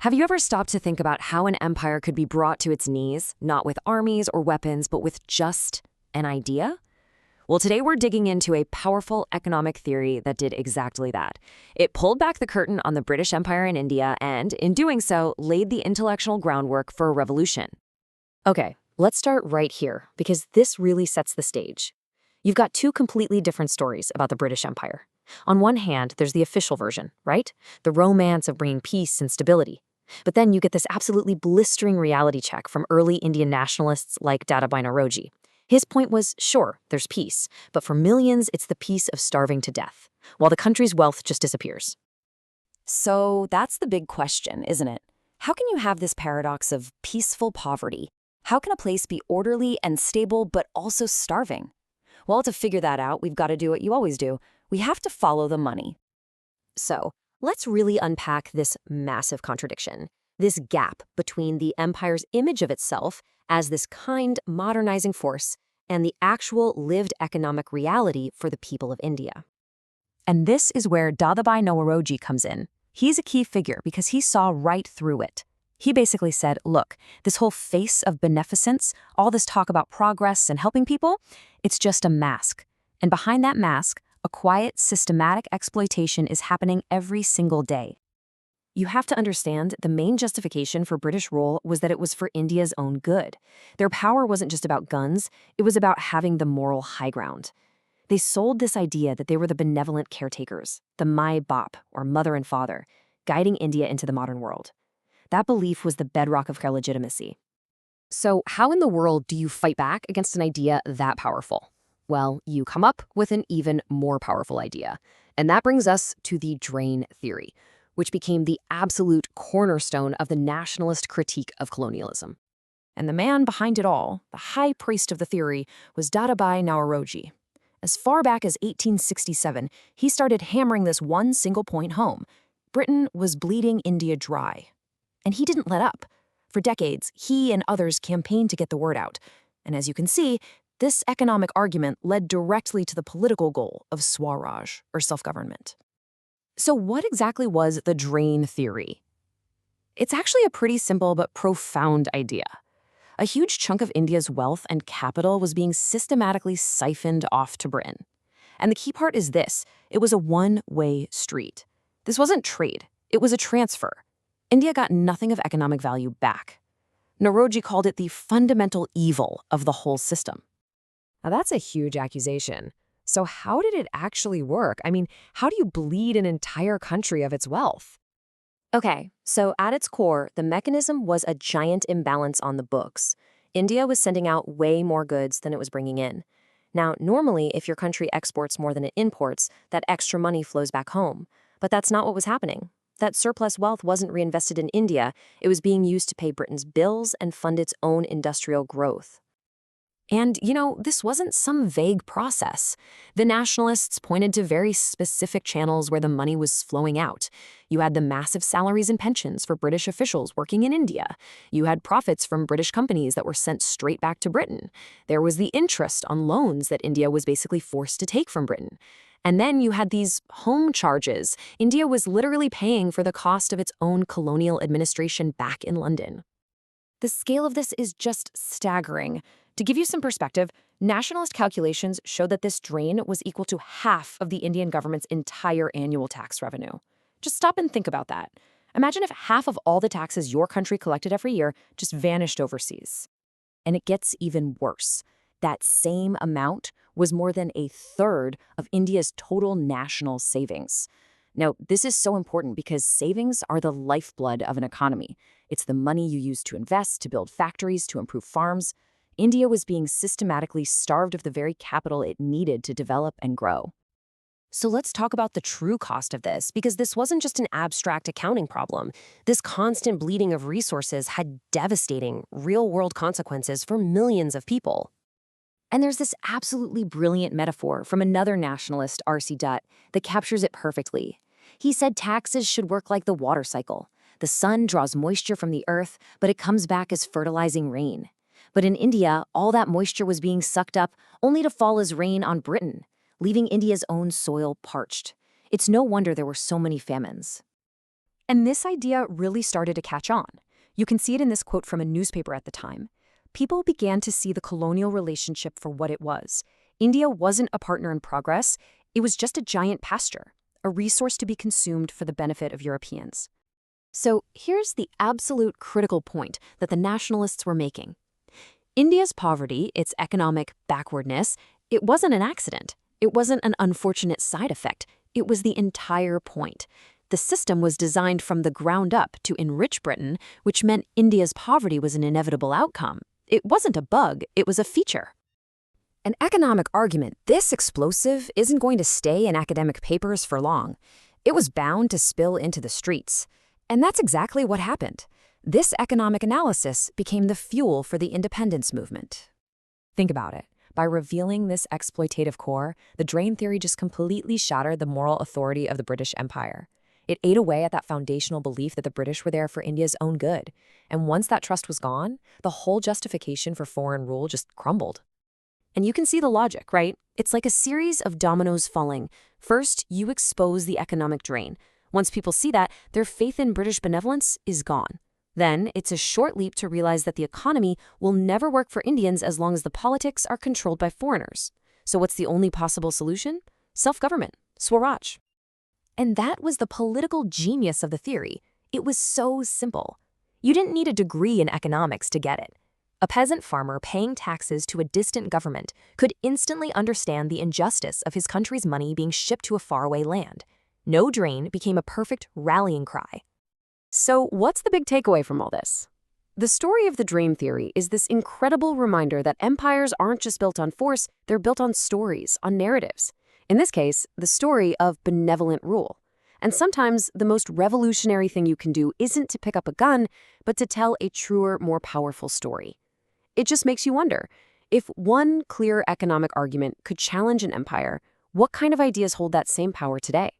Have you ever stopped to think about how an empire could be brought to its knees, not with armies or weapons, but with just an idea? Well, today we're digging into a powerful economic theory that did exactly that. It pulled back the curtain on the British Empire in India and, in doing so, laid the intellectual groundwork for a revolution. Okay, let's start right here, because this really sets the stage. You've got two completely different stories about the British Empire. On one hand, there's the official version, right? The romance of bringing peace and stability. But then you get this absolutely blistering reality check from early Indian nationalists like Dadabhai Naoroji. His point was, sure, there's peace, but for millions, it's the peace of starving to death, while the country's wealth just disappears. So that's the big question, isn't it? How can you have this paradox of peaceful poverty? How can a place be orderly and stable, but also starving? Well, to figure that out, we've got to do what you always do. We have to follow the money. So let's really unpack this massive contradiction, this gap between the empire's image of itself as this kind, modernizing force and the actual lived economic reality for the people of India. And this is where Dadabhai Naoroji comes in. He's a key figure because he saw right through it. He basically said, look, this whole face of beneficence, all this talk about progress and helping people, it's just a mask. And behind that mask, a quiet, systematic exploitation is happening every single day. You have to understand the main justification for British rule was that it was for India's own good. Their power wasn't just about guns, it was about having the moral high ground. They sold this idea that they were the benevolent caretakers, the Mai Bap, or mother and father, guiding India into the modern world. That belief was the bedrock of their legitimacy. So how in the world do you fight back against an idea that powerful? Well, you come up with an even more powerful idea. And that brings us to the drain theory, which became the absolute cornerstone of the nationalist critique of colonialism. And the man behind it all, the high priest of the theory, was Dadabhai Naoroji. As far back as 1867, he started hammering this one single point home. Britain was bleeding India dry. And he didn't let up. For decades, he and others campaigned to get the word out. And as you can see, this economic argument led directly to the political goal of Swaraj, or self-government. So what exactly was the drain theory? It's actually a pretty simple but profound idea. A huge chunk of India's wealth and capital was being systematically siphoned off to Britain. And the key part is this: it was a one-way street. This wasn't trade, it was a transfer. India got nothing of economic value back. Naoroji called it the fundamental evil of the whole system. Now that's a huge accusation. So how did it actually work? I mean, how do you bleed an entire country of its wealth? Okay, so at its core, the mechanism was a giant imbalance on the books. India was sending out way more goods than it was bringing in. Now, normally, if your country exports more than it imports, that extra money flows back home. But that's not what was happening. That surplus wealth wasn't reinvested in India. It was being used to pay Britain's bills and fund its own industrial growth. And, this wasn't some vague process. The nationalists pointed to very specific channels where the money was flowing out. You had the massive salaries and pensions for British officials working in India. You had profits from British companies that were sent straight back to Britain. There was the interest on loans that India was basically forced to take from Britain. And then you had these home charges. India was literally paying for the cost of its own colonial administration back in London. The scale of this is just staggering. To give you some perspective, nationalist calculations show that this drain was equal to half of the Indian government's entire annual tax revenue. Just stop and think about that. Imagine if half of all the taxes your country collected every year just vanished overseas. And it gets even worse. That same amount was more than a third of India's total national savings. Now, this is so important because savings are the lifeblood of an economy. It's the money you use to invest, to build factories, to improve farms. India was being systematically starved of the very capital it needed to develop and grow. So let's talk about the true cost of this, because this wasn't just an abstract accounting problem. This constant bleeding of resources had devastating, real-world consequences for millions of people. And there's this absolutely brilliant metaphor from another nationalist, R.C. Dutt, that captures it perfectly. He said taxes should work like the water cycle. The sun draws moisture from the earth, but it comes back as fertilizing rain. But in India, all that moisture was being sucked up only to fall as rain on Britain, leaving India's own soil parched. It's no wonder there were so many famines. And this idea really started to catch on. You can see it in this quote from a newspaper at the time. People began to see the colonial relationship for what it was. India wasn't a partner in progress, it was just a giant pasture, a resource to be consumed for the benefit of Europeans. So here's the absolute critical point that the nationalists were making. India's poverty, its economic backwardness, it wasn't an accident. It wasn't an unfortunate side effect. It was the entire point. The system was designed from the ground up to enrich Britain, which meant India's poverty was an inevitable outcome. It wasn't a bug, it was a feature. An economic argument this explosive isn't going to stay in academic papers for long. It was bound to spill into the streets. And that's exactly what happened. This economic analysis became the fuel for the independence movement. Think about it. By revealing this exploitative core, the drain theory just completely shattered the moral authority of the British Empire. It ate away at that foundational belief that the British were there for India's own good. And once that trust was gone, the whole justification for foreign rule just crumbled. And you can see the logic, right? It's like a series of dominoes falling. First, you expose the economic drain. Once people see that, their faith in British benevolence is gone. Then, it's a short leap to realize that the economy will never work for Indians as long as the politics are controlled by foreigners. So what's the only possible solution? Self-government, Swaraj. And that was the political genius of the theory. It was so simple. You didn't need a degree in economics to get it. A peasant farmer paying taxes to a distant government could instantly understand the injustice of his country's money being shipped to a faraway land. No drain became a perfect rallying cry. So what's the big takeaway from all this? The story of the drain theory is this incredible reminder that empires aren't just built on force, they're built on stories, on narratives. In this case, the story of benevolent rule. And sometimes the most revolutionary thing you can do isn't to pick up a gun, but to tell a truer, more powerful story. It just makes you wonder, if one clear economic argument could challenge an empire, what kind of ideas hold that same power today?